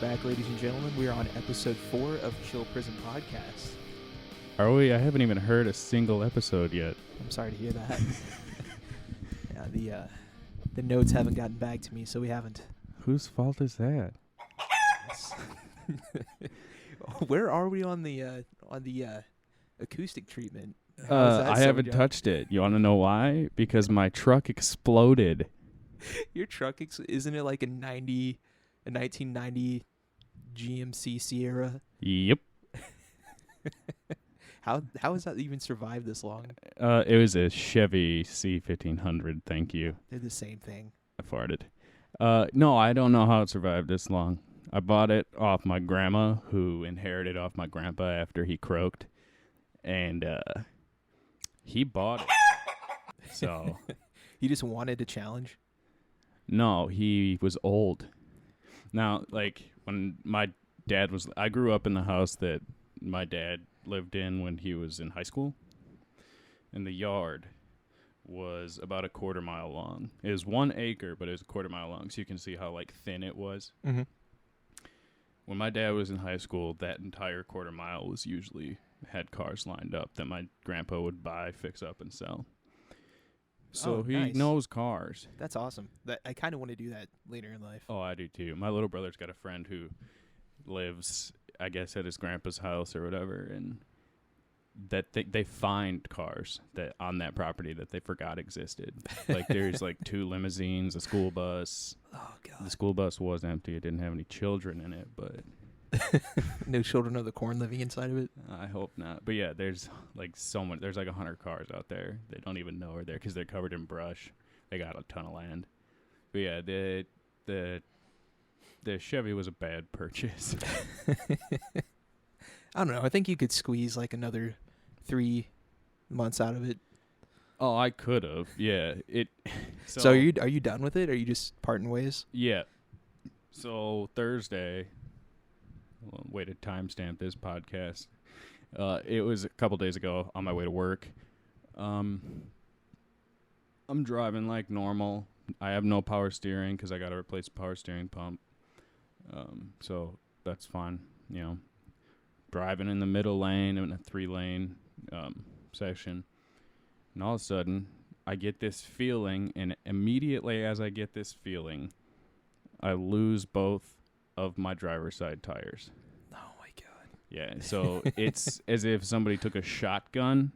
back, ladies and gentlemen. We are on episode 4 of Chill Prison Podcast. Are we? I haven't even heard a single episode yet. I'm sorry to hear that. Yeah, the notes haven't gotten back to me, so we haven't. Whose fault is that? Where are we on the acoustic treatment? I haven't touched it. You want to know why? Because my truck exploded. Your truck, isn't it like a 1990 GMC Sierra? Yep. How has that even survived this long? It was a Chevy C1500. Thank you. They're the same thing. I farted. No, I don't know how it survived this long. I bought it off my grandma, who inherited off my grandpa after he croaked, and he bought it. So he just wanted a challenge. No, he was old. Now, like, when my dad was... I grew up in the house that my dad lived in when he was in high school. And the yard was about a quarter mile long. It was 1 acre, but it was a quarter mile long, so you can see how, like, thin it was. Mm-hmm. When my dad was in high school, that entire quarter mile was usually... had cars lined up that my grandpa would buy, fix up, and sell. So he knows cars. That's awesome. I kind of want to do that later in life. Oh, I do too. My little brother's got a friend who lives, I guess, at his grandpa's house or whatever, and that they find cars that on that property that they forgot existed. Like there's like 2 limousines, a school bus. Oh God. The school bus was empty. It didn't have any children in it, but no children of the corn living inside of it. I hope not. But yeah, there's like so much. There's like 100 cars out there. They don't even know are there because they're covered in brush. They got a ton of land. But yeah, the Chevy was a bad purchase. I don't know. I think you could squeeze like another 3 months out of it. Oh, I could have. Yeah. So are you done with it? Or are you just parting ways? Yeah. So Thursday. Way to timestamp this podcast. It was a couple days ago on my way to work. I'm driving like normal. I have no power steering because I got to replace the power steering pump. So that's fine. You know, driving in the middle lane in a 3-lane section. And all of a sudden, I get this feeling, and immediately as I get this feeling, I lose both of my driver's side tires. Oh my God. Yeah, so it's as if somebody took a shotgun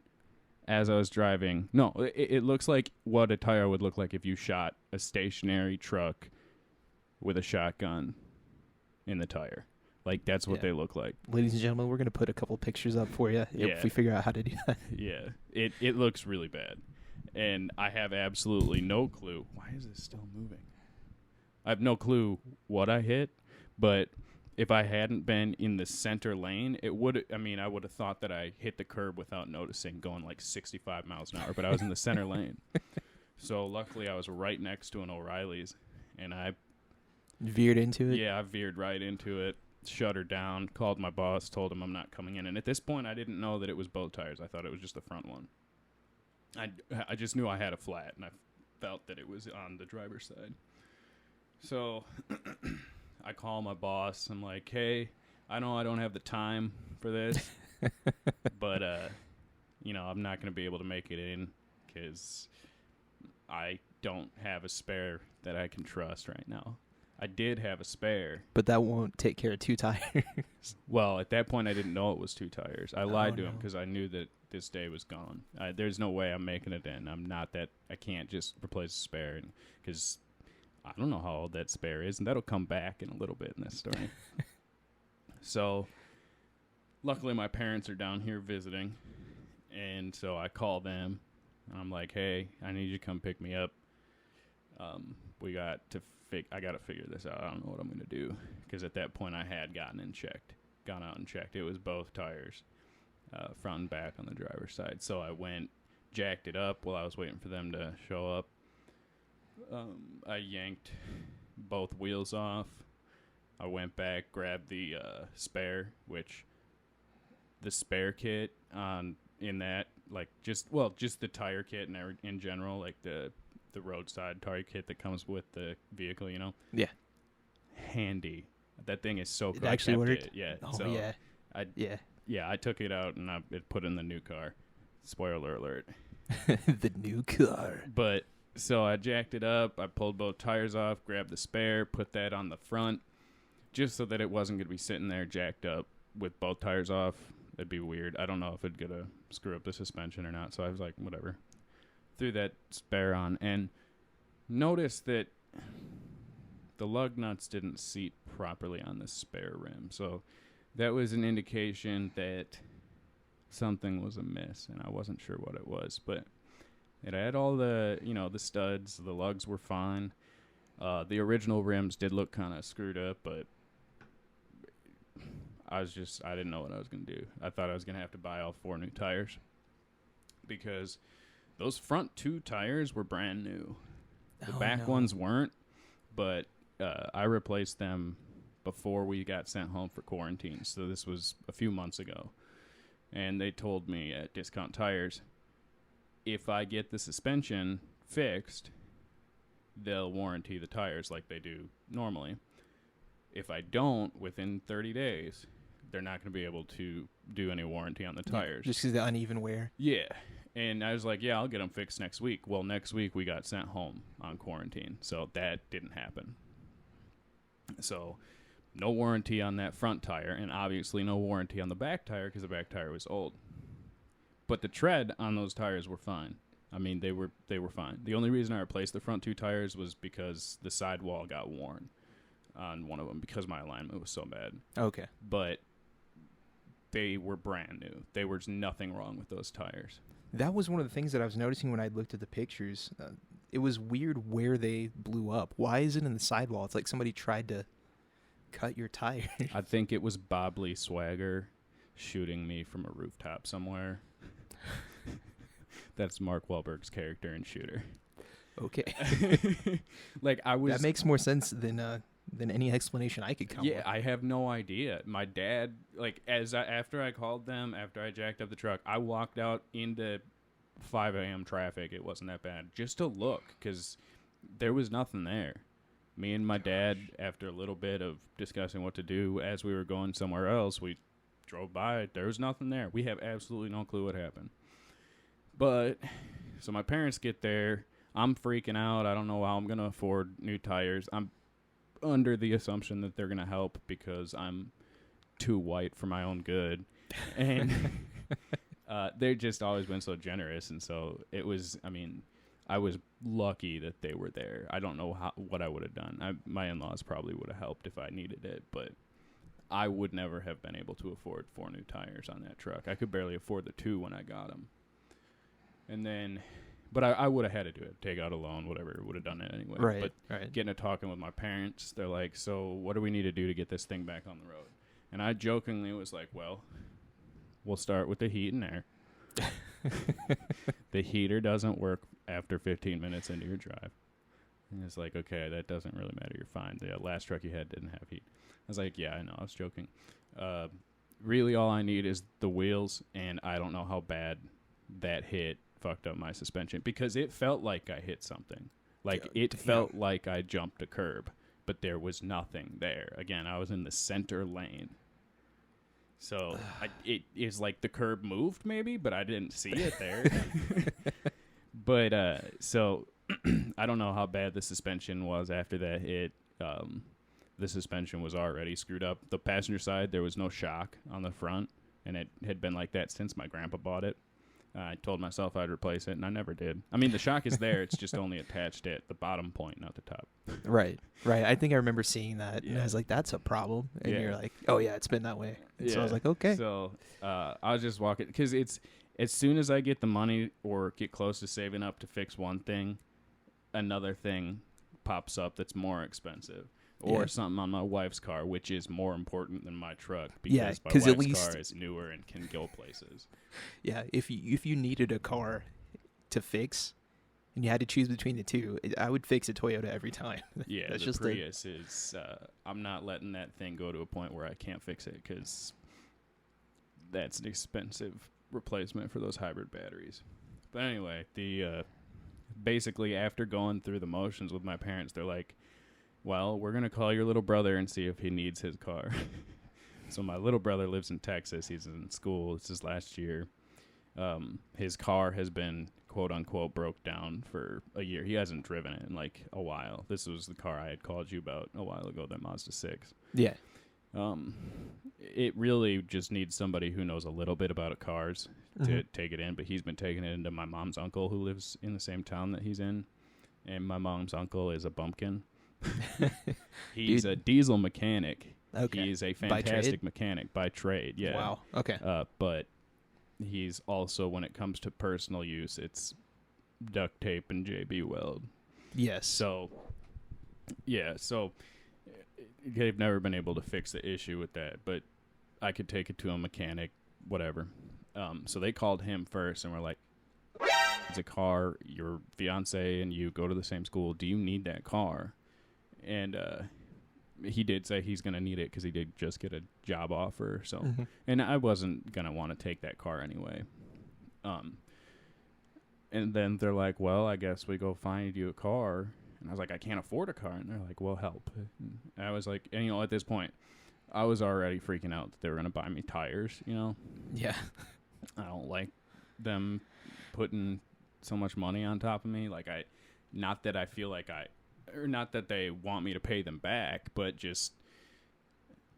as I was driving. No, it looks like what a tire would look like if you shot a stationary truck with a shotgun in the tire. Like, that's what they look like. Ladies and gentlemen, we're going to put a couple pictures up for you if we figure out how to do that. Yeah, it looks really bad. And I have absolutely no clue. Why is this still moving? I have no clue what I hit. But if I hadn't been in the center lane, I would have thought that I hit the curb without noticing, going like 65 miles an hour. But I was in the center lane. So luckily I was right next to an O'Reilly's, and I veered into it? Yeah, I veered right into it, shut her down, called my boss, told him I'm not coming in. And at this point, I didn't know that it was both tires. I thought it was just the front one. I just knew I had a flat, and I felt that it was on the driver's side. So... I call my boss. I'm like, hey, I know I don't have the time for this, but, I'm not going to be able to make it in because I don't have a spare that I can trust right now. I did have a spare. But that won't take care of 2 tires. Well, at that point, I didn't know it was 2 tires. I lied to him because I knew that this day was gone. There's no way I'm making it in. I can't just replace a spare because... I don't know how old that spare is, and that'll come back in a little bit in this story. So, luckily my parents are down here visiting, and so I call them, and I'm like, hey, I need you to come pick me up. I got to figure this out. I don't know what I'm going to do, because at that point I had gone out and checked. It was both tires, front and back on the driver's side. So I went, jacked it up while I was waiting for them to show up. I yanked both wheels off. I went back, grabbed the spare, which the spare kit in that, like, just the tire kit and in general, like the roadside tire kit that comes with the vehicle, you know? Yeah. Handy That thing is so cool. It actually worked? It. Yeah. Oh, so yeah. I took it out and I put it in the new car. Spoiler alert. The new car. But so I jacked it up. I pulled both tires off, grabbed the spare, put that on the front, just so that it wasn't going to be sitting there jacked up with both tires off. It'd be weird. I don't know if it'd gonna screw up the suspension or not. So I was like, whatever. Threw that spare on and noticed that the lug nuts didn't seat properly on the spare rim. So that was an indication that something was amiss, and I wasn't sure what it was. But it had all the, the studs. The lugs were fine. The original rims did look kind of screwed up, but I didn't know what I was going to do. I thought I was going to have to buy all 4 new tires because those front 2 tires were brand new. The back ones weren't, but I replaced them before we got sent home for quarantine. So this was a few months ago. And they told me at Discount Tires, if I get the suspension fixed, they'll warranty the tires like they do normally. If I don't, within 30 days, they're not going to be able to do any warranty on the tires. Just because of the uneven wear? Yeah. And I was like, yeah, I'll get them fixed next week. Well, next week we got sent home on quarantine, so that didn't happen. So no warranty on that front tire, and obviously no warranty on the back tire because the back tire was old. But the tread on those tires were fine. I mean, they were fine. The only reason I replaced the front 2 tires was because the sidewall got worn on one of them because my alignment was so bad. Okay. But they were brand new. There was nothing wrong with those tires. That was one of the things that I was noticing when I looked at the pictures. It was weird where they blew up. Why is it in the sidewall? It's like somebody tried to cut your tire. I think it was Bob Lee Swagger shooting me from a rooftop somewhere. That's Mark Wahlberg's character in Shooter. Okay. That makes more sense than any explanation I could come with. Yeah, I have no idea. My dad, after I called them, after I jacked up the truck, I walked out into 5 a.m. traffic. It wasn't that bad. Just to look, because there was nothing there. Me and my dad, after a little bit of discussing what to do as we were going somewhere else, we drove by. There was nothing there. We have absolutely no clue what happened. But, so my parents get there. I'm freaking out. I don't know how I'm going to afford new tires. I'm under the assumption that they're going to help because I'm too white for my own good. And they've just always been so generous. And so it was, I was lucky that they were there. I don't know what I would have done. My in-laws probably would have helped if I needed it, but I would never have been able to afford 4 new tires on that truck. I could barely afford the 2 when I got them. And then, but I would have had to do it, take out a loan, whatever, would have done it anyway. Right. Getting to talking with my parents, they're like, so what do we need to do to get this thing back on the road? And I jokingly was like, well, we'll start with the heat and air. The heater doesn't work after 15 minutes into your drive. And it's like, okay, that doesn't really matter. You're fine. The last truck you had didn't have heat. I was like, yeah, I know. I was joking. Really all I need is the wheels, and I don't know how bad that hit fucked up my suspension because it felt like I hit something. It felt like I jumped a curb, but there was nothing there. Again, I was in the center lane. So it is like the curb moved maybe, but I didn't see it there. But so I don't know how bad the suspension was after that hit. The suspension was already screwed up. The passenger side, there was no shock on the front, and it had been like that since my grandpa bought it. I told myself I'd replace it, and I never did. I mean, the shock is there. It's just only attached at the bottom point, not the top. Right. I think I remember seeing that, and I was like, that's a problem. And Yeah. you're like, oh, yeah, it's been that way. And so I was like, okay. So I was just walking, because it's as soon as I get the money or get close to saving up to fix one thing, another thing pops up that's more expensive. Or something on my wife's car, which is more important than my truck because my wife's car is newer and can go places. Yeah, if you needed a car to fix and you had to choose between the two, I would fix a Toyota every time. Yeah, That's the just Prius is. I'm not letting that thing go to a point where I can't fix it because that's an expensive replacement for those hybrid batteries. But anyway, basically after going through the motions with my parents, they're like, well, we're going to call your little brother and see if he needs his car. So my little brother lives in Texas. He's in school. This is last year. His car has been, quote unquote, broke down for a year. He hasn't driven it in like a while. This was the car I had called you about a while ago, that Mazda 6. Yeah. It really just needs somebody who knows a little bit about cars to take it in, but he's been taking it into my mom's uncle who lives in the same town that he's in, and my mom's uncle is a bumpkin. He's a diesel mechanic. Okay. He's a fantastic mechanic by trade. Yeah. Wow. Okay. But he's also, when it comes to personal use, it's duct tape and JB Weld. Yes. So, yeah. So they've never been able to fix the issue with that, but I could take it to a mechanic, whatever. So they called him first and were like, it's a car, your fiance and you go to the same school. Do you need that car? And he did say he's going to need it because he did just get a job offer. So, and I wasn't going to want to take that car anyway. And then they're like, well, I guess we go find you a car. And I was like, I can't afford a car. And they're like, well, help. And I was like, and you know, at this point, I was already freaking out that they were going to buy me tires, you know? Yeah. I don't like them putting so much money on top of me. Like, not that I feel like or not that they want me to pay them back, but just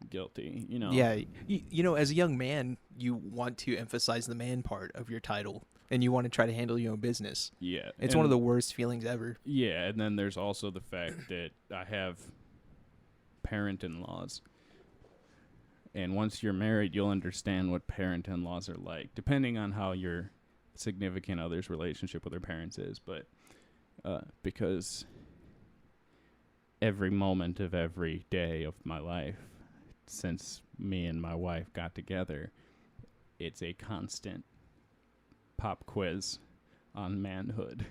guilty, you know? Yeah. You know, as a young man, you want to emphasize the man part of your title, and you want to try to handle your own business. Yeah. It's one of the worst feelings ever. Yeah, and then there's also the fact that I have parent-in-laws. And once you're married, you'll understand what parent-in-laws are like, depending on how your significant other's relationship with their parents is. But because every moment of every day of my life, since me and my wife got together, it's a constant pop quiz on manhood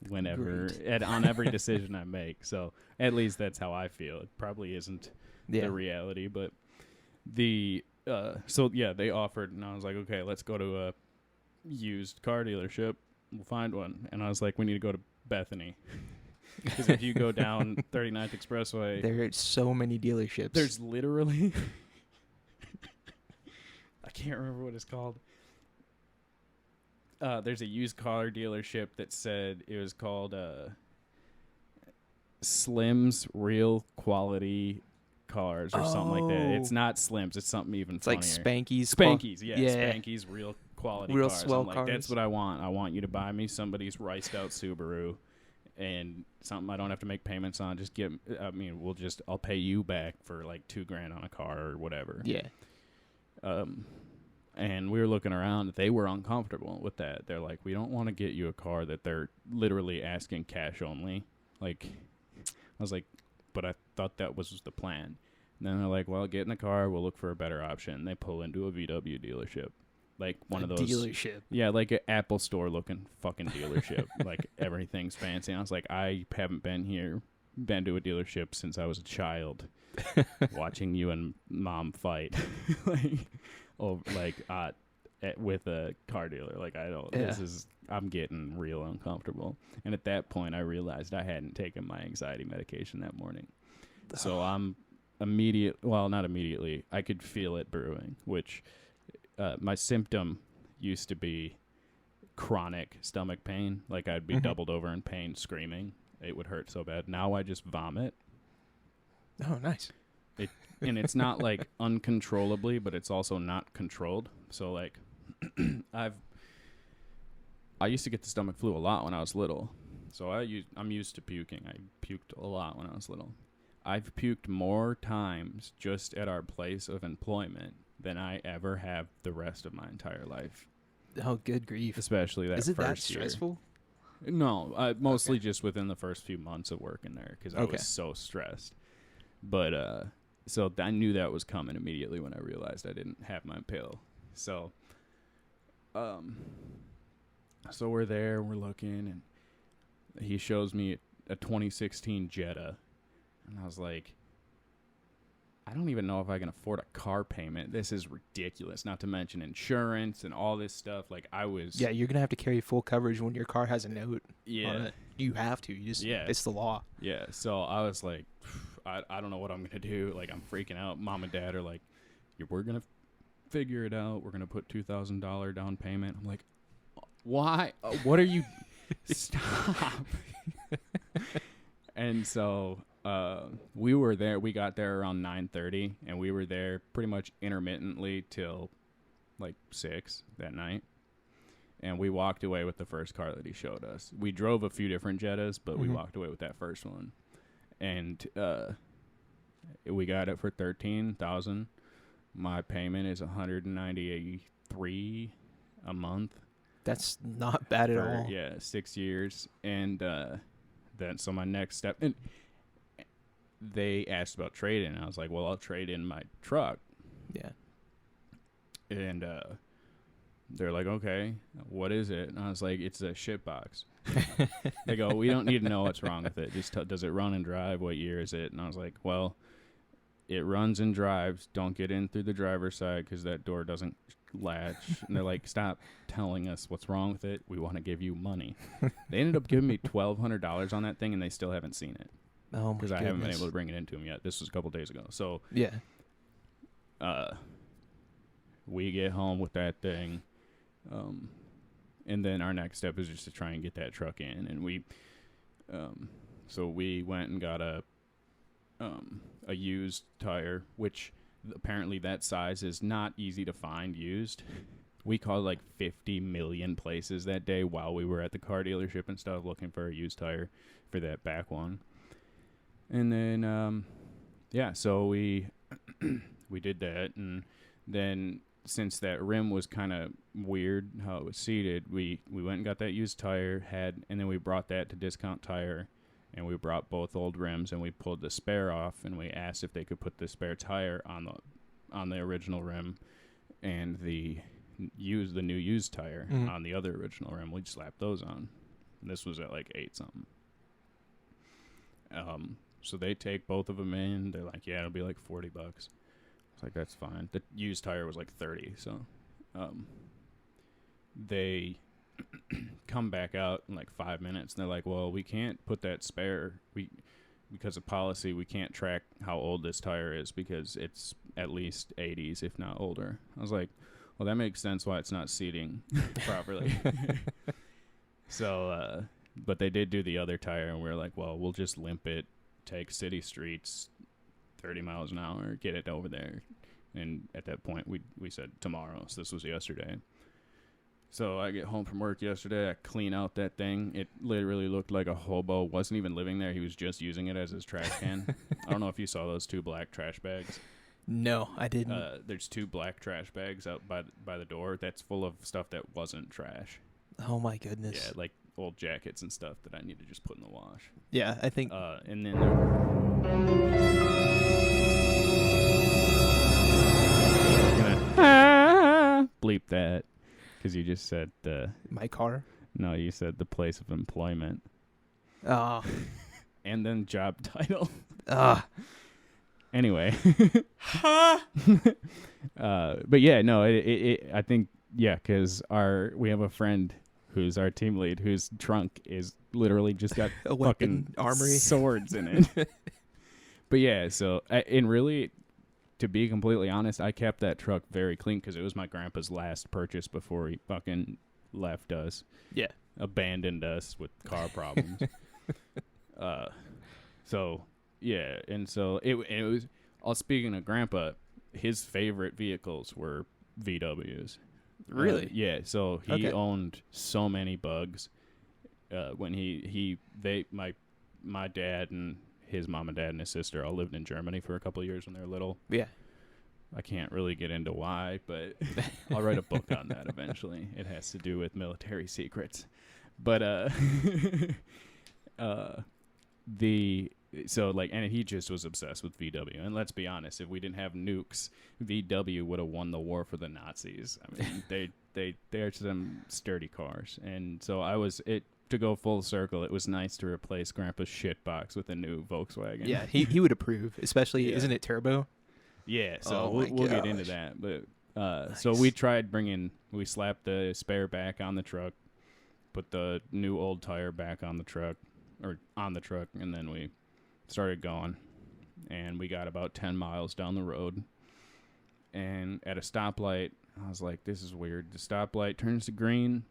whenever on every decision I make. So at least that's how I feel. It probably isn't the reality, but so yeah, they offered, and I was like, okay, let's go to a used car dealership. We'll find one. And I was like, we need to go to Bethany. Because if you go down 39th Expressway, there are so many dealerships. There's literally I can't remember what it's called. There's a used car dealership that said it was called Slim's Real Quality Cars or something like that. It's not Slim's. It's something even funnier. It's like Spanky's. Spanky's, yeah. Spanky's Real Quality Real Cars. swell I'm like, cars. that's what I want. I want you to buy me somebody's riced out Subaru and something I don't have to make payments on. Just I'll pay you back for like $2,000 on a car or whatever. Yeah. And we were looking around. They were uncomfortable with that. They're like, we don't want to get you a car that they're literally asking cash only. Like, I was like, but I thought that was the plan. And then they're like, well, get in the car. We'll look for a better option. And they pull into a VW dealership. Like one of those. Dealership. Yeah, like an Apple store looking fucking dealership. Like everything's fancy. And I was like, I haven't been to a dealership since I was a child watching you and mom fight. With a car dealer. Like, I'm getting real uncomfortable. And at that point, I realized I hadn't taken my anxiety medication that morning. So I'm not immediately, I could feel it brewing, which my symptom used to be chronic stomach pain. Like, I'd be doubled over in pain, screaming. It would hurt so bad. Now I just vomit. Oh, nice. And it's not like uncontrollably, but it's also not controlled. So like, I used to get the stomach flu a lot when I was little. So I'm used to puking. I puked a lot when I was little. I've puked more times just at our place of employment than I ever have the rest of my entire life. Oh, good grief. Especially that first year. Is it that stressful? No, mostly just within the first few months of working there because I was so stressed. But so I knew that was coming immediately when I realized I didn't have my pill. So we're there, we're looking, and he shows me a 2016 Jetta, and I was like, I don't even know if I can afford a car payment. This is ridiculous. Not to mention insurance and all this stuff. Like yeah, you're gonna have to carry full coverage when your car has a note. Yeah, on it. You have to. It's the law. Yeah. So I was like, I don't know what I'm gonna do. Like, I'm freaking out. Mom and Dad are like, we're gonna figure it out. We're gonna put $2,000 down payment. I'm like, why? What are you? Stop. And so we were there. We got there around 9:30, and we were there pretty much intermittently till like 6 that night. And we walked away with the first car that he showed us. We drove a few different Jettas, but we walked away with that first one. And we got it for $13,000. My payment is $193 a month. That's not bad at all. Yeah, 6 years. And then so my next step, and they asked about trade-in. I was like, well, I'll trade in my truck. Yeah. And they're like, okay, what is it? And I was like, it's a shit box. They go, we don't need to know what's wrong with it. Just does it run and drive? What year is it? And I was like, well, it runs and drives. Don't get in through the driver's side because that door doesn't latch. And they're like, stop telling us what's wrong with it. We want to give you money. They ended up giving me $1,200 on that thing, and they still haven't seen it. Oh, my because I haven't been able to bring it into them yet. This was a couple days ago. So yeah, we get home with that thing. And then our next step is just to try and get that truck in. And so we went and got a used tire, which apparently that size is not easy to find used. We called like 50 million places that day while we were at the car dealership and stuff looking for a used tire for that back one. And then, so we did that. And then since that rim was kind of weird how it was seated, we went and got that used tire, and then we brought that to Discount Tire, and we brought both old rims, and we pulled the spare off, and we asked if they could put the spare tire on the original rim, and the new used tire on the other original rim. We slapped those on. And this was at like 8 something. So they take both of them in. They're like, yeah, it'll be like $40. It's like, that's fine. The used tire was like 30, so they come back out in like 5 minutes, and they're like, well, we can't put that spare. Because of policy, we can't track how old this tire is because it's at least 80s, if not older. I was like, well, that makes sense why it's not seating properly. So, but they did do the other tire, and we were like, well, we'll just limp it, take city streets, 30 miles an hour, get it over there. And at that point, we said tomorrow. So this was yesterday. So I get home from work yesterday. I clean out that thing. It literally looked like a hobo. Wasn't even living there. He was just using it as his trash can. I don't know if you saw those 2 black trash bags. No, I didn't. There's 2 black trash bags out by the door. That's full of stuff that wasn't trash. Oh, my goodness. Yeah, like old jackets and stuff that I need to just put in the wash. Yeah, I think... and then... bleep that. Because you just said my car? No, you said the place of employment. Oh. And then job title. Anyway. But yeah, no, I think, yeah, because we have a friend who's our team lead whose trunk is literally just got a fucking armory swords in it. But yeah, so, and really... To be completely honest, I kept that truck very clean because it was my grandpa's last purchase before he fucking left us. Yeah. Abandoned us with car problems. So, yeah. And so it was, speaking of grandpa, his favorite vehicles were VWs. Really? Yeah. So he owned so many bugs. When my dad and his mom and dad and his sister all lived in Germany for a couple of years when they were little. Yeah. I can't really get into why, but I'll write a book on that eventually. It has to do with military secrets. But and he just was obsessed with VW. And let's be honest, if we didn't have nukes, VW would have won the war for the Nazis. I mean, they're some sturdy cars. And so to go full circle, it was nice to replace Grandpa's shit box with a new Volkswagen. Yeah, he would approve, especially, isn't it turbo? Yeah, so we'll get into that. But nice. So we slapped the spare back on the truck, put the new old tire back on the truck, and then we started going. and we got about 10 miles down the road. And at a stoplight, I was like, this is weird. The stoplight turns to green,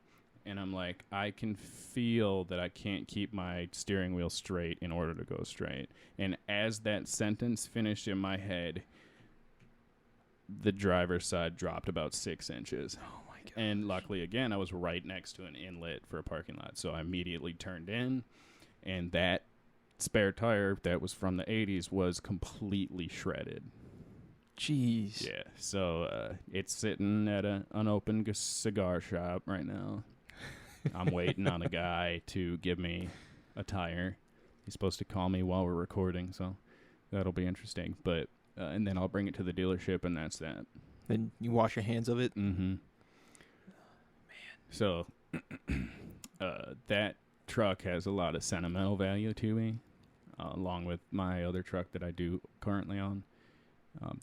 and I'm like, I can feel that I can't keep my steering wheel straight in order to go straight. And as that sentence finished in my head, the driver's side dropped about 6 inches. Oh my god! And luckily, again, I was right next to an inlet for a parking lot, so I immediately turned in, and that spare tire that was from the 80s was completely shredded. Jeez. Yeah, so it's sitting at an unopened cigar shop right now. I'm waiting on a guy to give me a tire. He's supposed to call me while we're recording, so that'll be interesting. But and then I'll bring it to the dealership, and that's that. Then you wash your hands of it? Mm-hmm. So that truck has a lot of sentimental value to me, along with my other truck that I do currently own,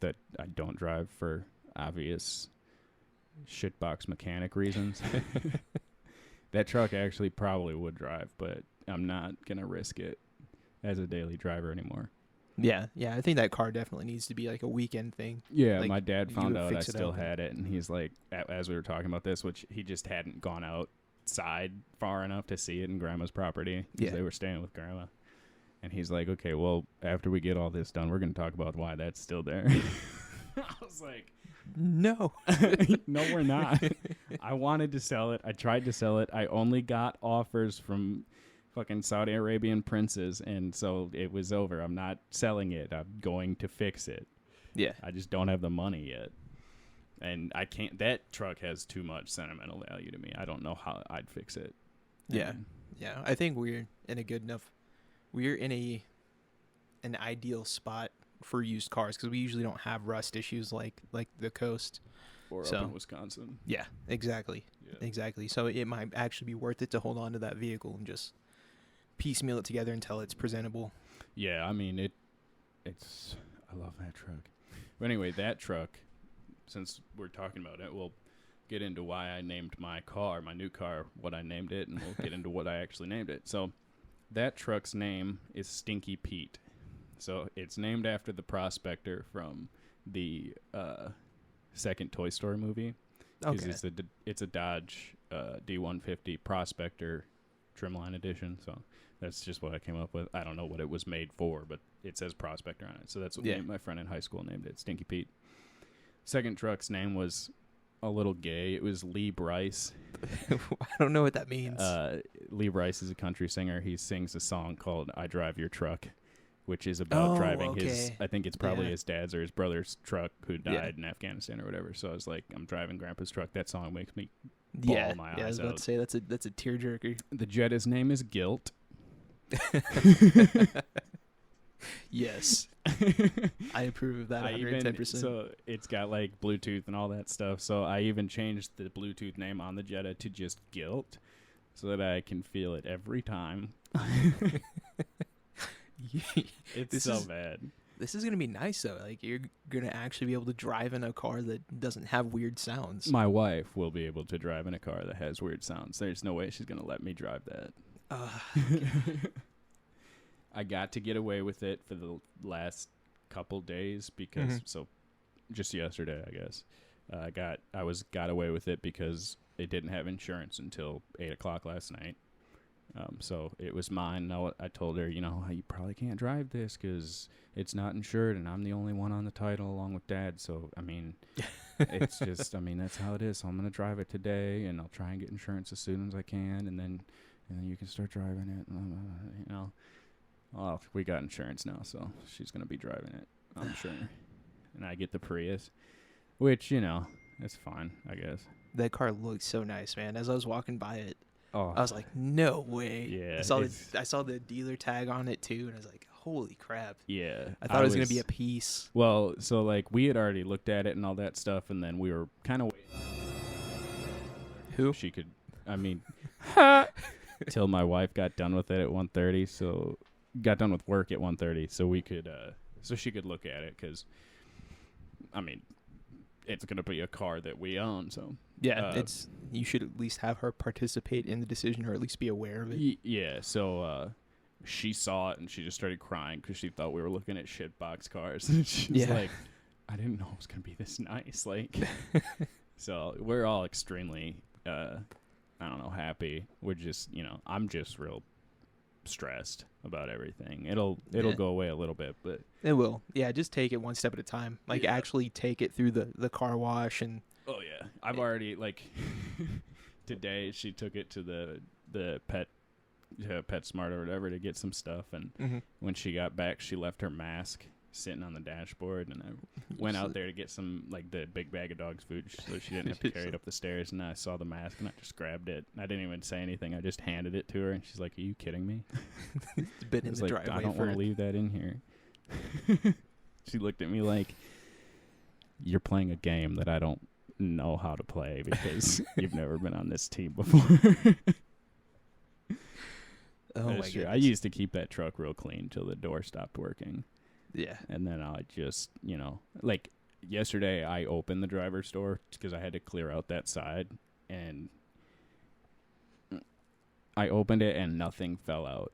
that I don't drive for obvious shitbox mechanic reasons. That truck actually probably would drive, but I'm not going to risk it as a daily driver anymore. Yeah, I think that car definitely needs to be like a weekend thing. Yeah, like, my dad found out I still up. had it, and he's like, as we were talking about this, which he just hadn't gone outside far enough to see it in Grandma's property, because they were staying with Grandma. And he's like, okay, well, after we get all this done, we're going to talk about why that's still there. I was like, no. No, we're not. I wanted to sell it. I tried to sell it. I only got offers from fucking Saudi Arabian princes, and so it was over. I'm not selling it. I'm going to fix it. Yeah. I just don't have the money yet. And I can't. That truck has too much sentimental value to me. I don't know how I'd fix it. Yeah. Yeah. I think we're in an ideal spot for used cars, because we usually don't have rust issues like the coast or up in Wisconsin. Yeah, exactly. Yeah. Exactly. So it might actually be worth it to hold on to that vehicle and just piecemeal it together until it's presentable. Yeah, I mean it's I love that truck. But anyway, that truck, since we're talking about it, we'll get into why I named my new car, what I named it, and we'll get into what I actually named it. So that truck's name is Stinky Pete. So it's named after the prospector from the second Toy Story movie. Okay. It's a Dodge D150 Prospector Trimline Edition. So that's just what I came up with. I don't know what it was made for, but it says Prospector on it. So that's what my friend in high school named it, Stinky Pete. Second truck's name was a little gay. It was Lee Bryce. I don't know what that means. Lee Bryce is a country singer. He sings a song called I Drive Your Truck, which is about driving his, I think it's probably his dad's or his brother's truck who died in Afghanistan or whatever. So I was like, I'm driving Grandpa's truck. That song makes me bawl my eyes out. I was about to say, that's a tearjerker. The Jetta's name is Guilt. Yes. I approve of that 110%. So it's got like Bluetooth and all that stuff. So I even changed the Bluetooth name on the Jetta to just Guilt so that I can feel it every time. It's so bad. This is going to be nice, though. Like, you're going to actually be able to drive in a car that doesn't have weird sounds. My wife will be able to drive in a car that has weird sounds. There's no way she's going to let me drive that. I got to get away with it for the last couple days because, so just yesterday, I guess, got away with it because it didn't have insurance until 8 o'clock last night. So it was mine. I told her, you probably can't drive this because it's not insured, and I'm the only one on the title along with Dad. So, I mean, it's just, that's how it is. So I'm going to drive it today, and I'll try and get insurance as soon as I can, and then you can start driving it. Well, we got insurance now, so she's going to be driving it, I'm sure. And I get the Prius, which, it's fine, I guess. That car looks so nice, man. As I was walking by it, I was like, no way. Yeah. I saw the dealer tag on it, too, and I was like, holy crap. Yeah. I thought it was going to be a piece. Well, so, we had already looked at it and all that stuff, and then we were kind of waiting. Who? She could, till my wife got done with it at 1:30, so got done with work at 1:30, so we could, so she could look at it, because, it's going to be a car that we own, so. Yeah, you should at least have her participate in the decision, or at least be aware of it. Yeah, so she saw it and she just started crying because she thought we were looking at shitbox cars. And she was like, I didn't know it was going to be this nice. Like, so we're all extremely, I don't know, happy. We're just, I'm just real stressed about everything. It'll go away a little bit, but it will. Yeah, just take it one step at a time. Like, actually take it through the car wash and. Oh yeah, I've already today she took it to the PetSmart or whatever to get some stuff, and when she got back, she left her mask sitting on the dashboard, and I went out there to get some the big bag of dog's food so she didn't have to carry it up the stairs, and I saw the mask and I just grabbed it. I didn't even say anything. I just handed it to her, and she's like, "Are you kidding me?" It's been in the driveway. I don't want to leave that in here. She looked at me like, "You're playing a game that I don't know how to play because you've never been on this team before." Oh my god! I used to keep that truck real clean till the door stopped working. Yeah. And then I just, yesterday I opened the driver's door because I had to clear out that side, and I opened it and nothing fell out.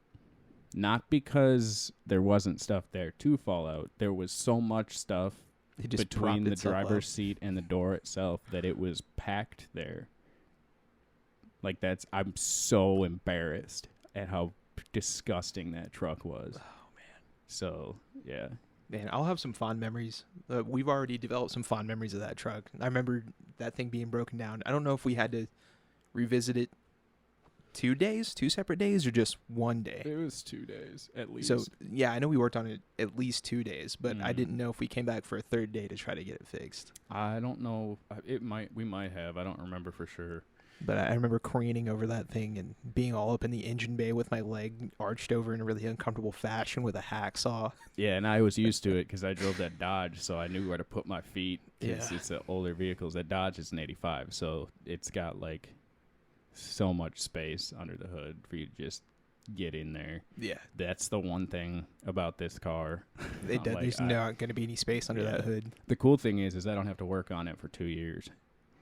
Not because there wasn't stuff there to fall out. There was so much stuff between the driver's seat and the door itself that it was packed there. I'm so embarrassed at how disgusting that truck was. Oh, man. So, yeah. Man, I'll have some fond memories. We've already developed some fond memories of that truck. I remember that thing being broken down. I don't know if we had to revisit it 2 separate days, or just one day. It was 2 days, at least. So, yeah, I know we worked on it at least 2 days, but I didn't know if we came back for a third day to try to get it fixed. I don't know. We might have. I don't remember for sure. But I remember craning over that thing and being all up in the engine bay with my leg arched over in a really uncomfortable fashion with a hacksaw. Yeah, and I was used to it because I drove that Dodge, so I knew where to put my feet. Because it's older vehicles. That Dodge is an 85, so it's got so much space under the hood for you to just get in there. Yeah. That's the one thing about this car. There's not going to be any space under that hood. The cool thing is I don't have to work on it for 2 years.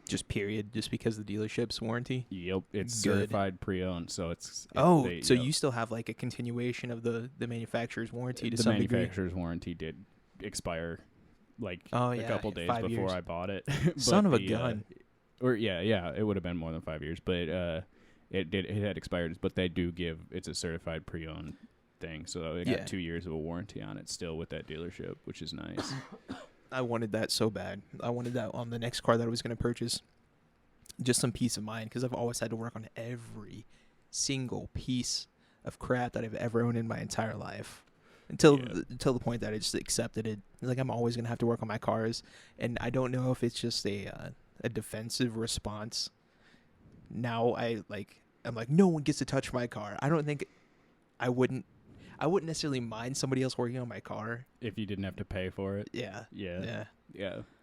Just period, just because of the dealership's warranty? Yep, it's certified pre-owned, so it's... So you still have a continuation of the manufacturer's warranty to some degree? The manufacturer's warranty did expire a couple days before years. I bought it. Son of a gun. It would have been more than 5 years, but it had expired, but they do give... It's a certified pre-owned thing, so they got 2 years of a warranty on it still with that dealership, which is nice. I wanted that so bad. I wanted that on the next car that I was going to purchase. Just some peace of mind, because I've always had to work on every single piece of crap that I've ever owned in my entire life. Until the point that I just accepted it. I'm always going to have to work on my cars. And I don't know if it's just a defensive response. Now I'm like, no one gets to touch my car. I don't think I wouldn't necessarily mind somebody else working on my car if you didn't have to pay for it. Yeah.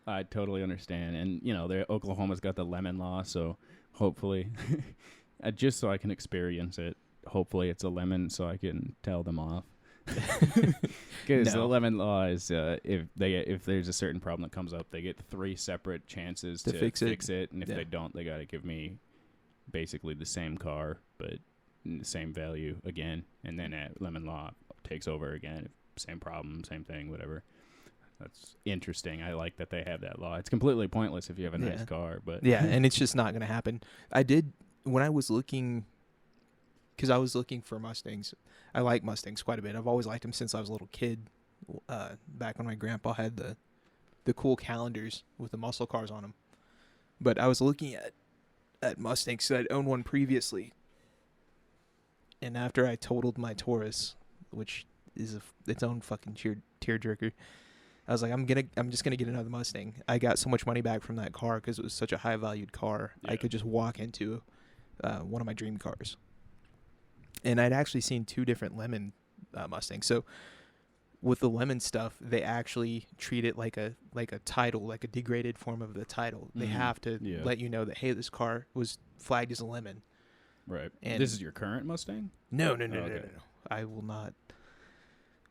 I totally understand. And Oklahoma's got the lemon law, so hopefully, just so I can experience it. Hopefully, it's a lemon, so I can tell them off. Because the lemon law is if there's a certain problem that comes up, they get 3 separate chances to fix it, and if they don't, they got to give me basically the same car, but the same value again, and then lemon law takes over again. Same problem, same thing, whatever. That's interesting. I like that they have that law. It's completely pointless if you have a nice car, but and it's just not going to happen. I did when I was looking, because I was looking for Mustangs. I like Mustangs quite a bit. I've always liked them since I was a little kid. Back when my grandpa had the cool calendars with the muscle cars on them. But I was looking at Mustangs. So I'd owned one previously. And after I totaled my Taurus, which is its own fucking tearjerker, I was like, I'm just gonna get another Mustang. I got so much money back from that car because it was such a high valued car. Yeah. I could just walk into one of my dream cars. And I'd actually seen 2 different lemon Mustangs. So with the lemon stuff, they actually treat it like a title, like a degraded form of the title. They have to let you know that, hey, this car was flagged as a lemon. Right. And this is your current Mustang? No. I will not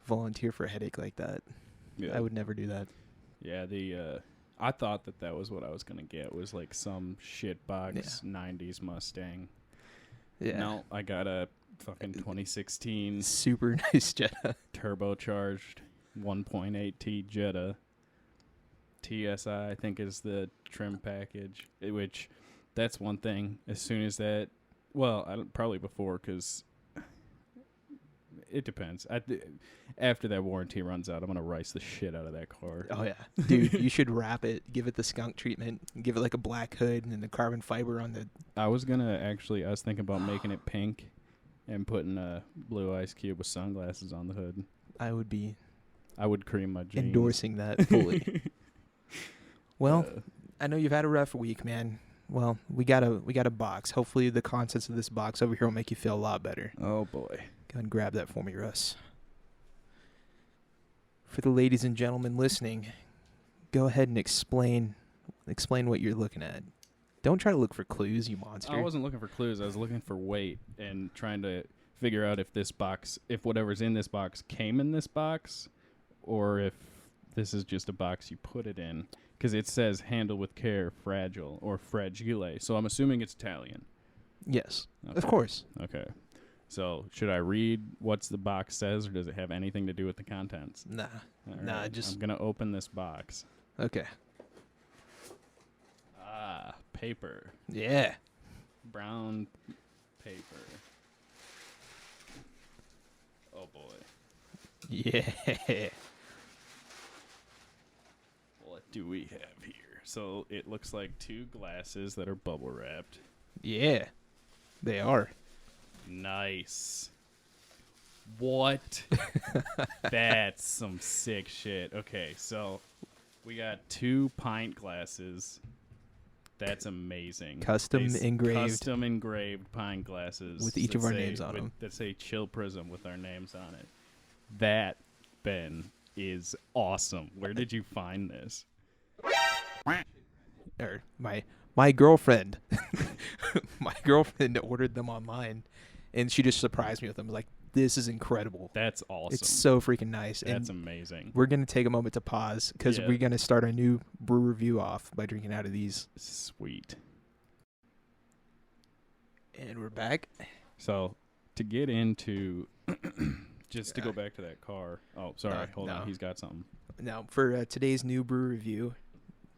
volunteer for a headache like that. Yeah. I would never do that. Yeah, I thought that was what I was going to get, was some shitbox 90s Mustang. Yeah. No, I got a fucking 2016 Super nice Jetta. turbocharged 1.8T Jetta. TSI, I think, is the trim package, which that's one thing. As soon as that, well, probably before, because it depends. After that warranty runs out, I'm going to rice the shit out of that car. Oh, yeah. Dude, you should wrap it, give it the skunk treatment, give it like a black hood and then the carbon fiber on the... I was thinking about making it pink and putting a blue ice cube with sunglasses on the hood. I would cream my jeans. endorsing that fully. Well, I know you've had a rough week, man. Well, we got a box. Hopefully the contents of this box over here will make you feel a lot better. Oh, boy. Go ahead and grab that for me, Russ. For the ladies and gentlemen listening, go ahead and explain what you're looking at. Don't try to look for clues, you monster. I wasn't looking for clues. I was looking for weight and trying to figure out if whatever's in this box came in this box, or if this is just a box you put it in. Because it says handle with care, fragile, or fragile. So I'm assuming it's Italian. Yes, Okay. of course. Okay. So should I read what the box says, or does it have anything to do with the contents? Nah, All nah, right, just... I'm going to open this box. Okay. Paper. Yeah. Brown paper. Oh, boy. Yeah. What do we have here? So it looks like 2 glasses that are bubble wrapped. Yeah. They are. Nice. What? That's some sick shit. Okay, so we got 2 pint glasses. That's amazing. Custom engraved pint glasses with each of our names on them. That say Chill Prism with our names on it. That, Ben, is awesome. Where did you find this? Or my girlfriend. My girlfriend ordered them online, and she just surprised me with them. Like, this is incredible. That's awesome. It's so freaking nice. That's and amazing. We're going to take a moment to pause because we're going to start our new brew review off by drinking out of these. Sweet. And we're back. So, to get into... Just to go back to that car. Oh, sorry. Hold on. He's got something. Now, for today's new brew review,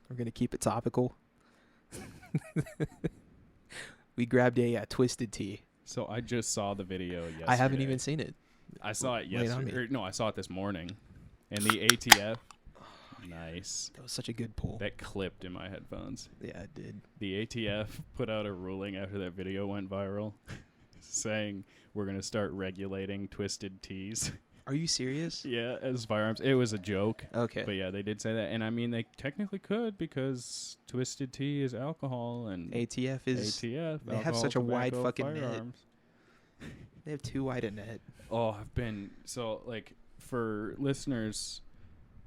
we're going to keep it topical. We grabbed a Twisted Tea. So I just saw the video yesterday. I haven't even seen it. I saw it Wait on yesterday. me. No, I saw it this morning. And the ATF. Nice. That was such a good pull. That clipped in my headphones. Yeah, it did. The ATF put out a ruling after that video went viral saying we're going to start regulating Twisted Teas. Are you serious? Yeah, as firearms. It was a joke. Okay. But yeah, they did say that. And I mean, they technically could because Twisted Tea is alcohol and ATF is... ATF. They have alcohol, such a wide tobacco, fucking net. firearms. They have too wide a net. Oh, I've been... So, like, for listeners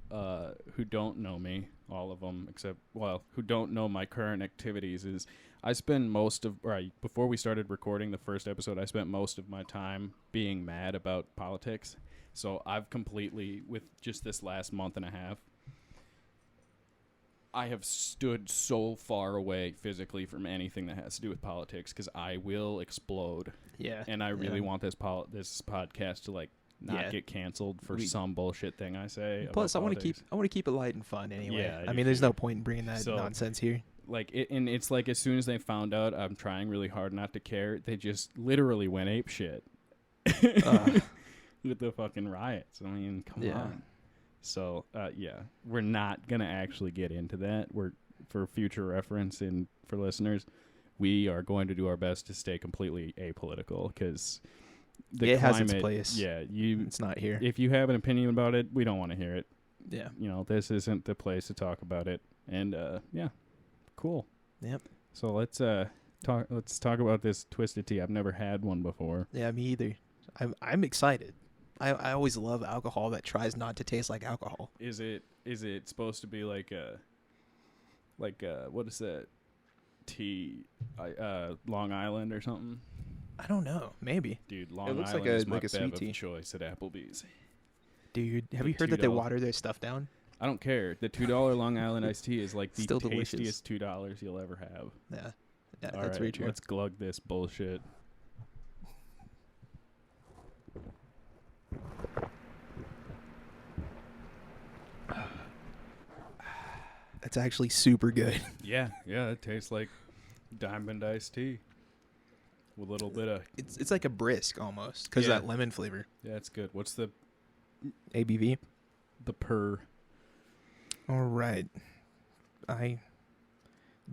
who don't know me, all of them, except, well, who don't know my current activities, is I spend most of... Right, before we started recording the first episode, I spent most of my time being mad about politics. So I've completely, with just this last month and a half, I have stood so far away physically from anything that has to do with politics because I will explode. Yeah. And I really want this podcast to like not get canceled for some bullshit thing I say. Plus, I want to keep it light and fun anyway. Yeah, I mean, there's no point in bringing that nonsense here. Like and it's like as soon as they found out I'm trying really hard not to care, they just literally went ape shit. With the fucking riots. I mean, come on. So, we're not going to actually get into that. We're, for future reference and for listeners, we are going to do our best to stay completely apolitical because the it climate, has its place. Yeah, it's not here. If you have an opinion about it, we don't want to hear it. Yeah. You know, this isn't the place to talk about it. And, cool. Yep. So let's talk about this Twisted Tea. I've never had one before. Yeah, me either. I'm excited. I always love alcohol that tries not to taste like alcohol. Is it supposed to be like what is that tea? Long Island or something? I don't know. Maybe. Dude, Long It looks Island like is my a sweet bev tea. of choice at Applebee's. Dude, have The you heard that they $2 water their stuff down? I don't care. The $2 Long Island iced tea is like the Still delicious. tastiest $2 you'll ever have. Yeah, All that's very right, true. let's glug this bullshit. That's actually super good. Yeah, it tastes like diamond iced tea with a little bit of... It's like a brisk almost because of that lemon flavor. Yeah, it's good. What's the ABV? The per? All right. I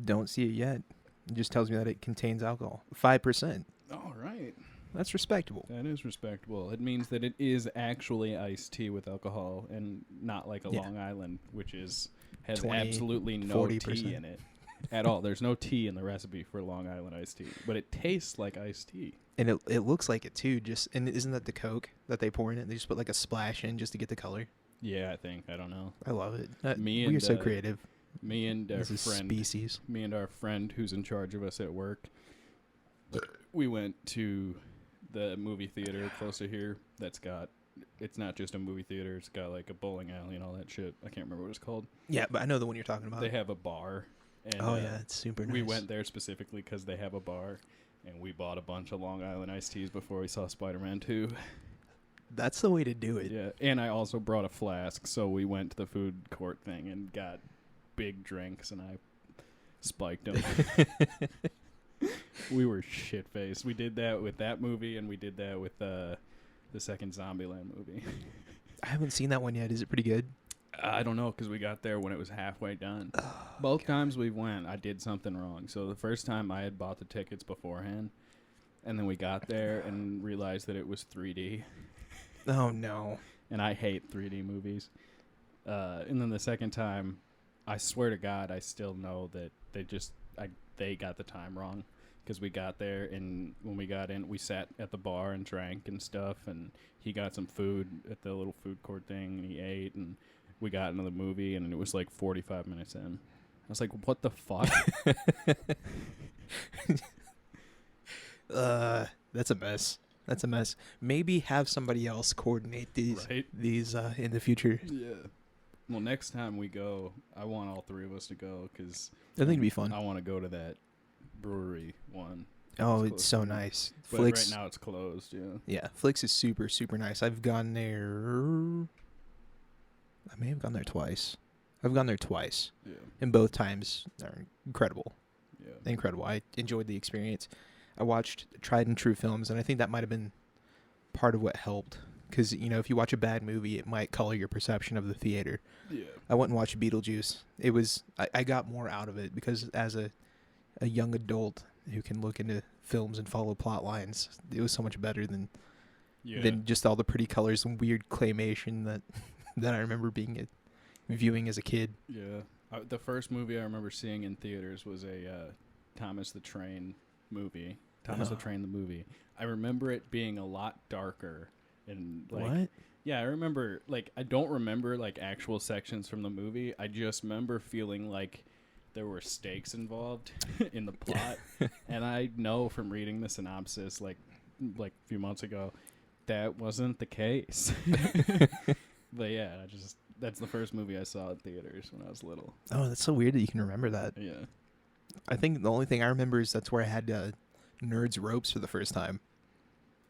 don't see it yet. It just tells me that it contains alcohol. 5%. All right. That's respectable. That is respectable. It means that it is actually iced tea with alcohol and not like a Long Island, which has 20, absolutely no 40%. tea in it at all. There's no tea in the recipe for Long Island iced tea, but it tastes like iced tea. And it looks like it too. And isn't that the Coke that they pour in it? They just put like a splash in just to get the color. Yeah, I think. I don't know. I love it. We are so creative. Me and our friend, species. Me and our friend who's in charge of us at work, we went to the movie theater close to here. It's not just a movie theater. It's got like a bowling alley and all that shit. I can't remember what it's called. Yeah, but I know the one you're talking about. They have a bar. And, yeah, it's super nice. We went there specifically because they have a bar, and we bought a bunch of Long Island iced teas before we saw Spider-Man 2. That's the way to do it. Yeah, and I also brought a flask, so we went to the food court thing and got big drinks, and I spiked them. We were shit-faced. We did that with that movie, and we did that with the second Zombieland movie. I haven't seen that one yet. Is it pretty good? I don't know, because we got there when it was halfway done. Both times we went, I did something wrong. So the first time I had bought the tickets beforehand, and then we got there and realized that it was 3D. Oh, no. And I hate 3D movies. And then the second time, I swear to God, I still know that they got the time wrong. Because we got there, and when we got in, we sat at the bar and drank and stuff, and he got some food at the little food court thing, and he ate, and we got into the movie, and it was like 45 minutes in. I was like, what the fuck? That's a mess. That's a mess. Maybe have somebody else coordinate these in the future. Yeah. Well, next time we go, I want all three of us to go, because I think it'd be fun. I want to go to that brewery one. Oh, it's so nice. But Flix, right now it's closed, yeah. Yeah, Flix is super, super nice. I've gone there... I may have gone there twice. I've gone there twice. Yeah. And both times are incredible. Yeah. Incredible. I enjoyed the experience. I watched tried and true films, and I think that might have been part of what helped. Because, if you watch a bad movie, it might color your perception of the theater. Yeah. I went and watched Beetlejuice. It was... I got more out of it, because as a young adult who can look into films and follow plot lines, it was so much better than just all the pretty colors and weird claymation that I remember viewing as a kid. Yeah. The first movie I remember seeing in theaters was a Thomas the Train movie. Thomas the Train the movie. I remember it being a lot darker and what? Yeah, I remember I don't remember actual sections from the movie. I just remember feeling like there were stakes involved in the plot. And I know from reading the synopsis like a few months ago that wasn't the case. But yeah, that's the first movie I saw in theaters when I was little. Oh, that's so weird that you can remember that. Yeah. I think the only thing I remember is that's where I had Nerds ropes for the first time.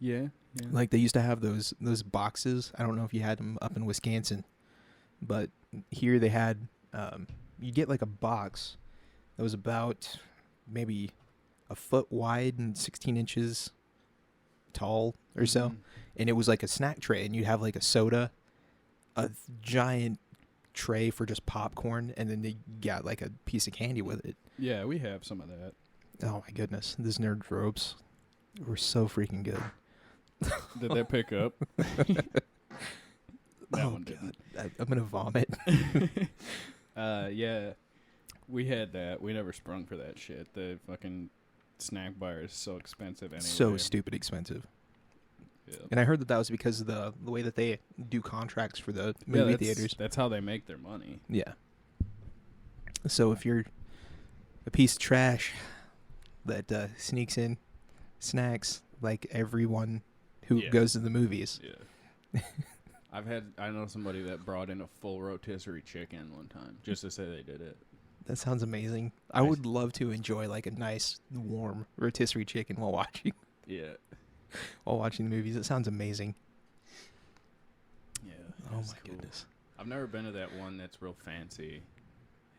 Yeah. Like they used to have those boxes. I don't know if you had them up in Wisconsin, but here they had you get like a box that was about maybe a foot wide and 16 inches tall or so, and it was like a snack tray, and you'd have like a soda, a giant tray for just popcorn, and then they got like a piece of candy with it. Yeah, we have some of that. Oh my goodness, these nerd ropes were so freaking good. Did that pick up? That one didn't. I'm gonna vomit. Yeah, we had that. We never sprung for that shit. The fucking snack bar is so expensive anyway. So stupid expensive. Yeah. And I heard that was because of the way that they do contracts for the movie theaters. That's how they make their money. Yeah. So if you're a piece of trash that sneaks in snacks like everyone who goes to the movies. Yeah. I know somebody that brought in a full rotisserie chicken one time just to say they did it. That sounds amazing. I would love to enjoy like a nice warm rotisserie chicken while watching. Yeah. While watching the movies. It sounds amazing. Yeah. Oh my goodness. I've never been to that one that's real fancy.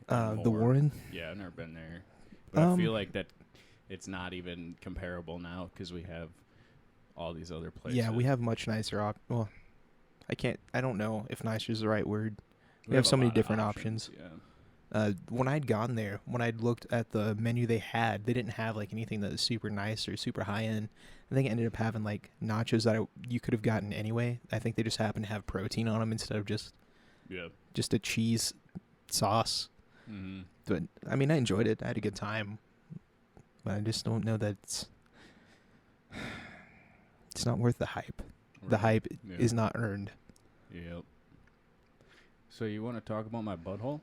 The Warren? Yeah, I've never been there. But I feel like that it's not even comparable now because we have all these other places. Yeah, we have much nicer well, I don't know if nicer is the right word. We have so many different options. Yeah. When I'd gone there, when I'd looked at the menu they didn't have like anything that was super nice or super high end. I think I ended up having like nachos that you could have gotten anyway. I think they just happened to have protein on them instead of just a cheese sauce. Mm-hmm. But I mean, I enjoyed it. I had a good time. But I just don't know that it's not worth the hype. Right. The hype is not earned. Yep. So you want to talk about my butthole?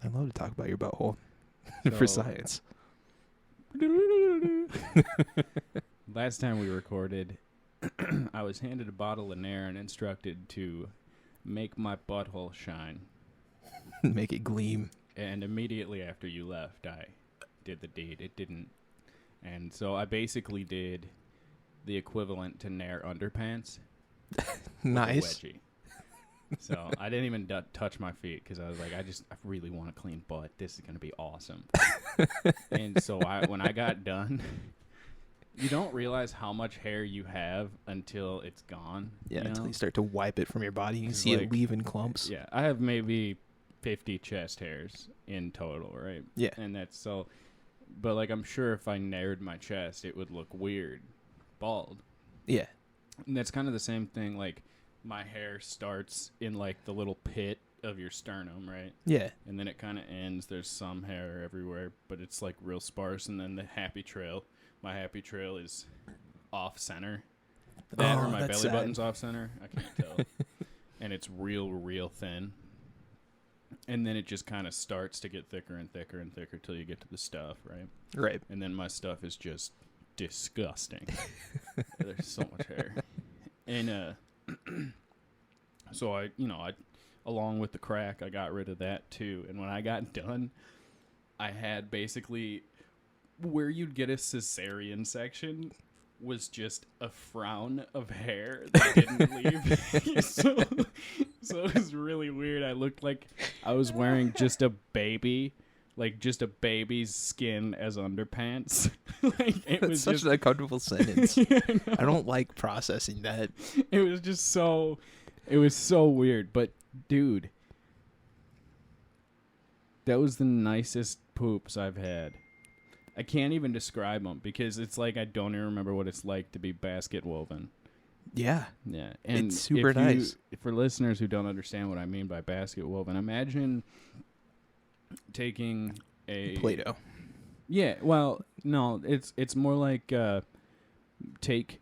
I'd love to talk about your butthole for science. Last time we recorded, I was handed a bottle of Nair and instructed to make my butthole shine. Make it gleam. And immediately after you left, I did the deed. It didn't. And so I basically did the equivalent to Nair underpants. Nice. With a wedgie. So I didn't even touch my feet because I was like, I really want a clean butt. This is going to be awesome. And so when I got done, you don't realize how much hair you have until it's gone. Yeah, until you start to wipe it from your body. You see it leave in clumps. Yeah, I have maybe 50 chest hairs in total, right? Yeah. And that's so, but like I'm sure if I narrowed my chest, it would look weird, bald. Yeah. And that's kind of the same thing, like, my hair starts in, like, the little pit of your sternum, right? Yeah. And then it kind of ends. There's some hair everywhere, but it's, like, real sparse. And then the happy trail, my happy trail is off-center. That or my belly button's off-center. I can't tell. And it's real thin. And then it just kind of starts to get thicker and thicker and thicker till you get to the stuff, right? Right. And then my stuff is just disgusting. There's so much hair. And, so I along with the crack, I got rid of that too. And when I got done, I had basically where you'd get a cesarean section was just a frown of hair that didn't leave. So it was really weird. I looked like I was wearing just a baby. Like, just a baby's skin as underpants. Like, That's such an uncomfortable sentence. I don't like processing that. It was just so... It was so weird. But, dude, that was the nicest poops I've had. I can't even describe them because it's like I don't even remember what it's like to be basket woven. Yeah. Yeah. And it's super nice. For listeners who don't understand what I mean by basket woven, imagine... taking a Play-Doh. Yeah, well, no, it's more like take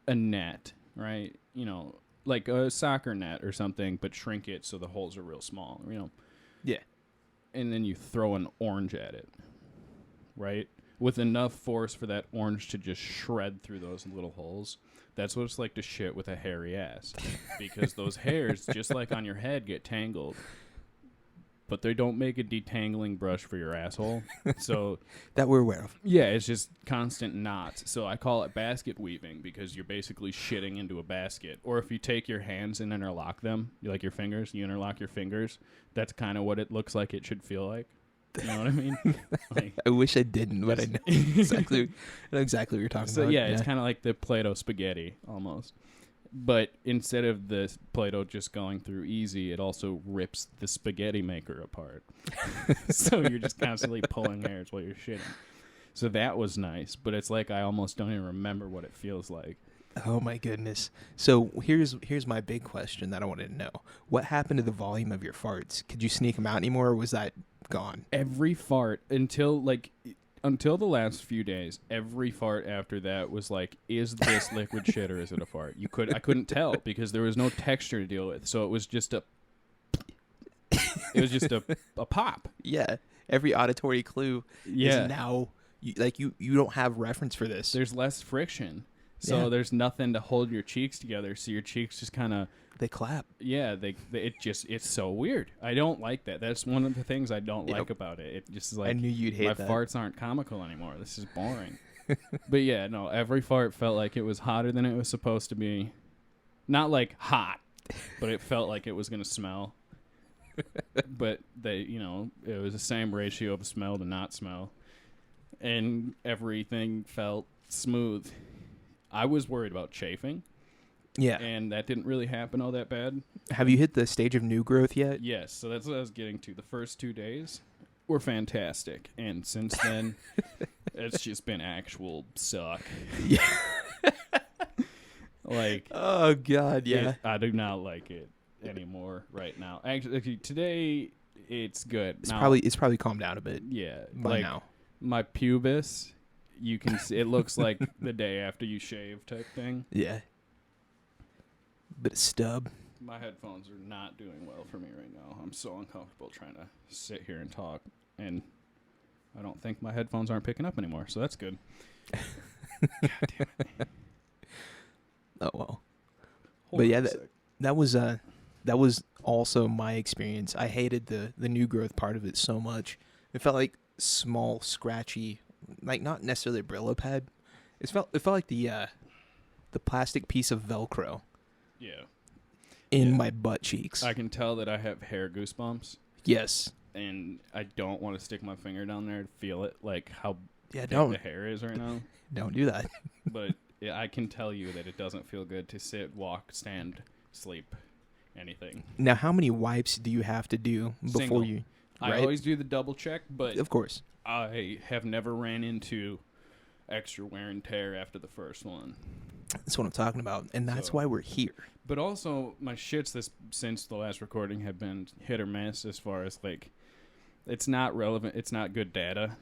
a net, right? You know, like a soccer net or something, but shrink it so the holes are real small, you know. Yeah. And then you throw an orange at it, right? With enough force for that orange to just shred through those little holes. That's what it's like to shit with a hairy ass. Because those hairs, just like on your head, get tangled. But they don't make a detangling brush for your asshole. So that we're aware of. Yeah, it's just constant knots. So I call it basket weaving because you're basically shitting into a basket. Or if you take your hands and interlock them, like your fingers, you interlock your fingers, that's kind of what it looks like it should feel like. You know what I mean? Like, I wish I didn't, but I know exactly what you're talking about. Yeah, it's kind of like the Play-Doh spaghetti almost. But instead of the Play-Doh just going through easy, it also rips the spaghetti maker apart. So you're just constantly pulling hairs while you're shitting. So that was nice, but it's like I almost don't even remember what it feels like. Oh my goodness. So here's my big question that I wanted to know. What happened to the volume of your farts? Could you sneak them out anymore, or was that gone? Every fart until the last few days, every fart after that was like, is this liquid shit or is it a fart? I couldn't tell because there was no texture to deal with. So it was just a pop. Yeah. Every auditory clue is now you don't have reference for this. There's less friction. So there's nothing to hold your cheeks together. So your cheeks just kind of... They clap. Yeah, it's so weird. I don't like that. That's one of the things I don't like about it. It just is like... I knew you'd hate that. My farts aren't comical anymore. This is boring. But yeah, no, every fart felt like it was hotter than it was supposed to be. Not like hot, but it felt like it was going to smell. but it was the same ratio of smell to not smell, and everything felt smooth. I was worried about chafing. Yeah. And that didn't really happen all that bad. Have you hit the stage of new growth yet? Yes, so that's what I was getting to. The first 2 days were fantastic, and since then, it's just been actual suck. Yeah. Like, oh God, yeah. I do not like it anymore right now. Actually, today it's good. It's probably calmed down a bit. Yeah, by now. My pubis, you can see it looks like the day after you shave type thing. Yeah. Bit of stub. My headphones are not doing well for me right now. I'm so uncomfortable trying to sit here and talk, and I don't think my headphones aren't picking up anymore, so that's good. God damn it. Oh well. But yeah, that was also my experience. I hated the new growth part of it so much. It felt like small, scratchy, like not necessarily a Brillo pad. It felt like the plastic piece of Velcro. Yeah. In my butt cheeks. I can tell that I have hair goosebumps. Yes. And I don't want to stick my finger down there to feel it, like how big don't. the hair is right now. Don't do that. But I can tell you that it doesn't feel good to sit, walk, stand, sleep, anything. Now, how many wipes do you have to do before Single. you... Right? I always do the double check, but... Of course. I have never ran into extra wear and tear after the first one. That's what I'm talking about, and that's why we're here. But also, my shits since the last recording have been hit or miss as far as, like, it's not relevant. It's not good data.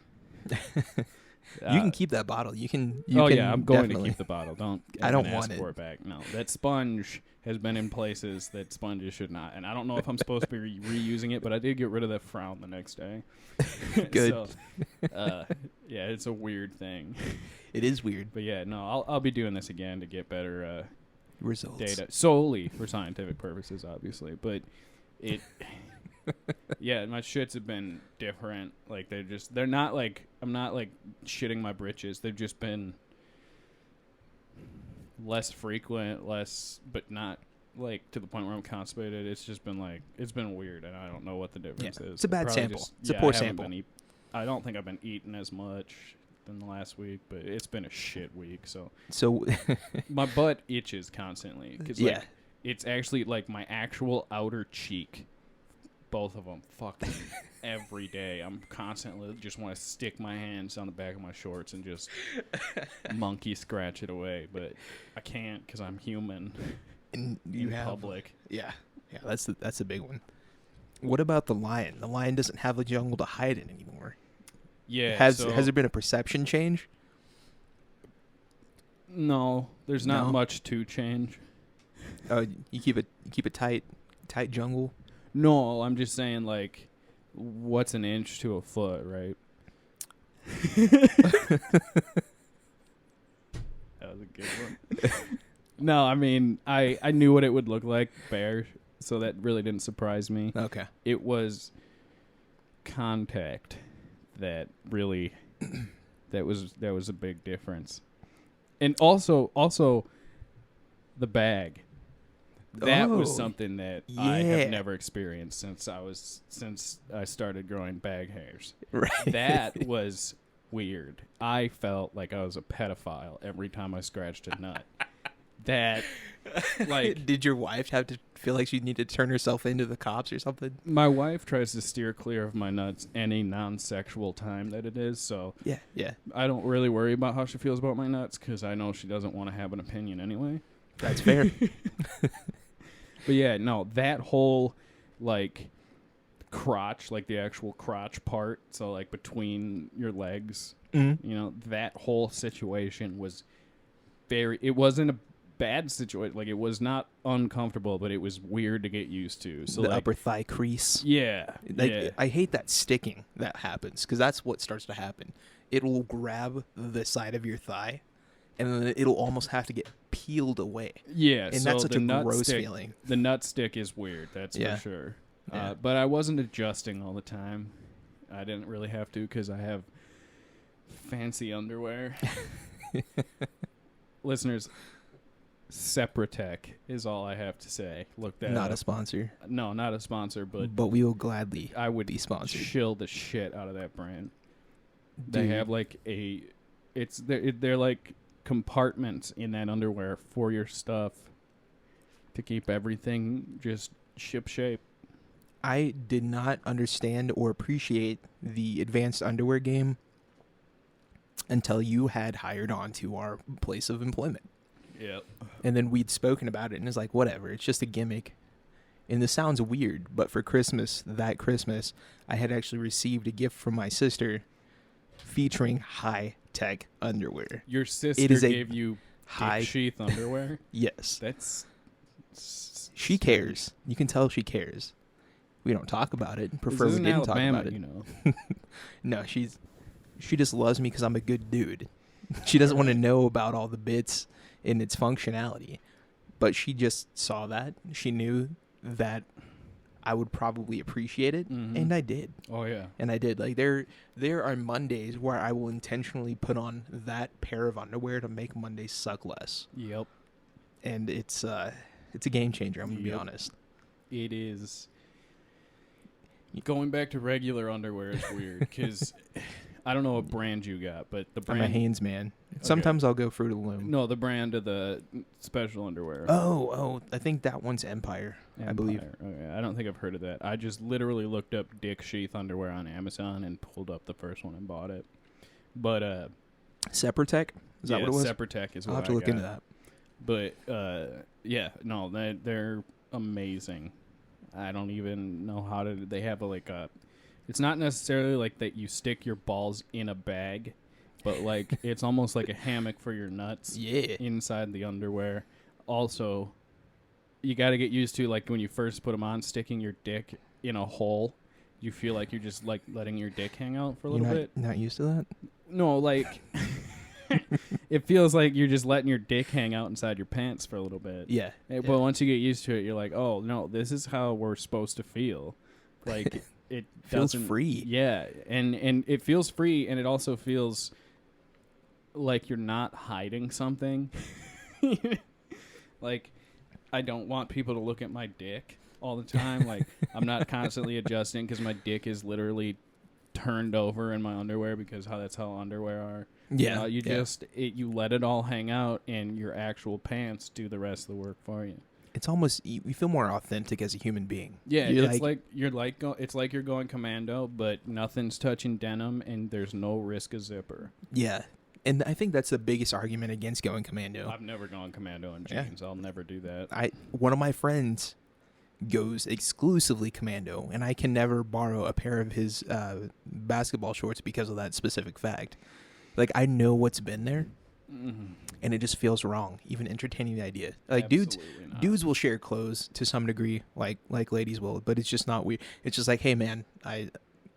You can keep that bottle. You can. I'm going to keep the bottle. I don't ask want for it back. No, that sponge has been in places that sponges should not. And I don't know if I'm supposed to be reusing it, but I did get rid of that frown the next day. Good. So, yeah, it's a weird thing. It is weird. But yeah, no, I'll be doing this again to get better results. Data solely for scientific purposes, obviously. But yeah, my shits have been different. Like they're not like, I'm not like shitting my britches. They've just been less frequent, but not like to the point where I'm constipated. It's just been like, it's been weird, and I don't know what the difference is. It's a bad sample. It's a poor sample. I don't think I've been eating as much than the last week, but it's been a shit week. So my butt itches constantly because it's actually like my actual outer cheek. Both of them fucking every day. I'm constantly just want to stick my hands on the back of my shorts and just monkey scratch it away, but I can't because I'm human. And in public. Yeah, that's a big one. What about the lion? The lion doesn't have a jungle to hide in anymore. Yeah. Has there been a perception change? No, there's not much to change. You keep a tight jungle. No, I'm just saying, like, what's an inch to a foot, right? That was a good one. No, I mean, I knew what it would look like, bare, so that really didn't surprise me. Okay. It was contact that really, that was a big difference. And also the bag. That was something that I have never experienced since I started growing bag hairs. Right. That was weird. I felt like I was a pedophile every time I scratched a nut. That, like... Did your wife have to feel like she needed to turn herself into the cops or something? My wife tries to steer clear of my nuts any non-sexual time that it is, so... Yeah. I don't really worry about how she feels about my nuts, because I know she doesn't want to have an opinion anyway. That's fair. But yeah, no, that whole, like, crotch, like the actual crotch part, so, like, between your legs, you know, that whole situation was it wasn't a bad situation. Like, it was not uncomfortable, but it was weird to get used to. So the like, upper thigh crease. Yeah. I hate that sticking that happens, because that's what starts to happen. It will grab the side of your thigh, and then it'll almost have to get peeled away. Yeah, and that's such a gross feeling. The nut stick is weird, that's for sure. Yeah. But I wasn't adjusting all the time. I didn't really have to because I have fancy underwear. Listeners, Sepratech is all I have to say. Look that Not up. a sponsor. No, not a sponsor, but we will gladly I would be sponsored. Shill the shit out of that brand. Dude. They have like they're like compartments in that underwear for your stuff to keep everything just ship shape. I did not understand or appreciate the advanced underwear game until you had hired on to our place of employment. Yep. And then we'd spoken about it, and it's like, whatever, it's just a gimmick. And this sounds weird, but for Christmas, I had actually received a gift from my sister featuring high-tech underwear. Your sister gave you dick sheath underwear? Yes. That's... She cares. You can tell she cares. We don't talk about it. Prefer we didn't talk about it. You know. No, she just loves me because I'm a good dude. She doesn't want to know about all the bits and its functionality. But she just saw that. She knew that I would probably appreciate it, and I did. Oh, yeah. And I did. Like, there are Mondays where I will intentionally put on that pair of underwear to make Mondays suck less. Yep. And it's a game changer, I'm going to be honest. It is. Going back to regular underwear is weird, because I don't know what brand you got, but the brand... I'm a Hanes man. Sometimes I'll go Fruit of the Loom. No, the brand of the special underwear. Oh, I think that one's Empire. I believe. Okay, I don't think I've heard of that. I just literally looked up dick sheath underwear on Amazon and pulled up the first one and bought it. But Sepratech? Is that what it was? Sepratech is what I'll have to look into that. But they're amazing. I don't even know how to. They have it's not necessarily like that you stick your balls in a bag, but like it's almost like a hammock for your nuts. Yeah. Inside the underwear. Also, you got to get used to, like, when you first put them on, sticking your dick in a hole. You feel like you're just like letting your dick hang out for a little bit. Not used to that? No, like it feels like you're just letting your dick hang out inside your pants for a little bit. Yeah. But once you get used to it, you're like, oh no, this is how we're supposed to feel. Like it feels free. Yeah, and it feels free, and it also feels like you're not hiding something. Like, I don't want people to look at my dick all the time. Like, I'm not constantly adjusting because my dick is literally turned over in my underwear because that's how underwear are. Yeah. You let it all hang out, and your actual pants do the rest of the work for you. It's almost, you feel more authentic as a human being. Yeah, it's like you're going Commando, but nothing's touching denim, and there's no risk of zipper. Yeah. And I think that's the biggest argument against going Commando. I've never gone Commando in jeans. Yeah. I'll never do that. One of my friends goes exclusively Commando, and I can never borrow a pair of his basketball shorts because of that specific fact. Like, I know what's been there, and it just feels wrong, even entertaining the idea. Like, dudes will share clothes to some degree, like ladies will, but it's just not weird. It's just like, hey, man,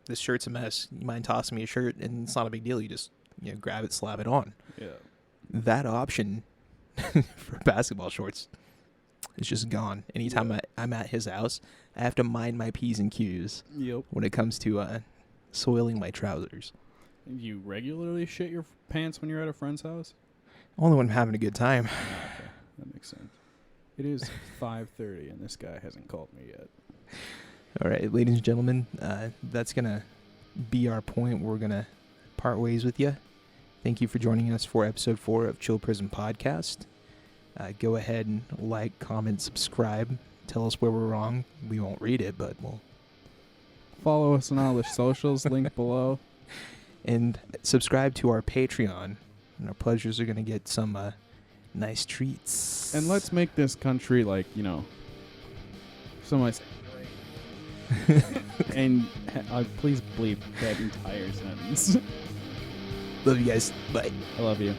this shirt's a mess. You mind tossing me a shirt? And it's not a big deal. You just grab it, slap it on. Yeah. That option for basketball shorts is just gone. Anytime I'm at his house, I have to mind my P's and Q's when it comes to soiling my trousers. You regularly shit your pants when you're at a friend's house? Only when I'm having a good time. Okay. That makes sense. It is 5:30, and this guy hasn't called me yet. All right, ladies and gentlemen, that's going to be our point. We're going to part ways with you. Thank you for joining us for episode 4 of Chill Prison Podcast. Go ahead and like, comment, subscribe. Tell us where we're wrong. We won't read it, but we'll... Follow us on all the socials, link below. And subscribe to our Patreon. And our pleasures are going to get some nice treats. And let's make this country, like, somebody say... and please bleep that entire sentence. Love you guys. Bye. I love you.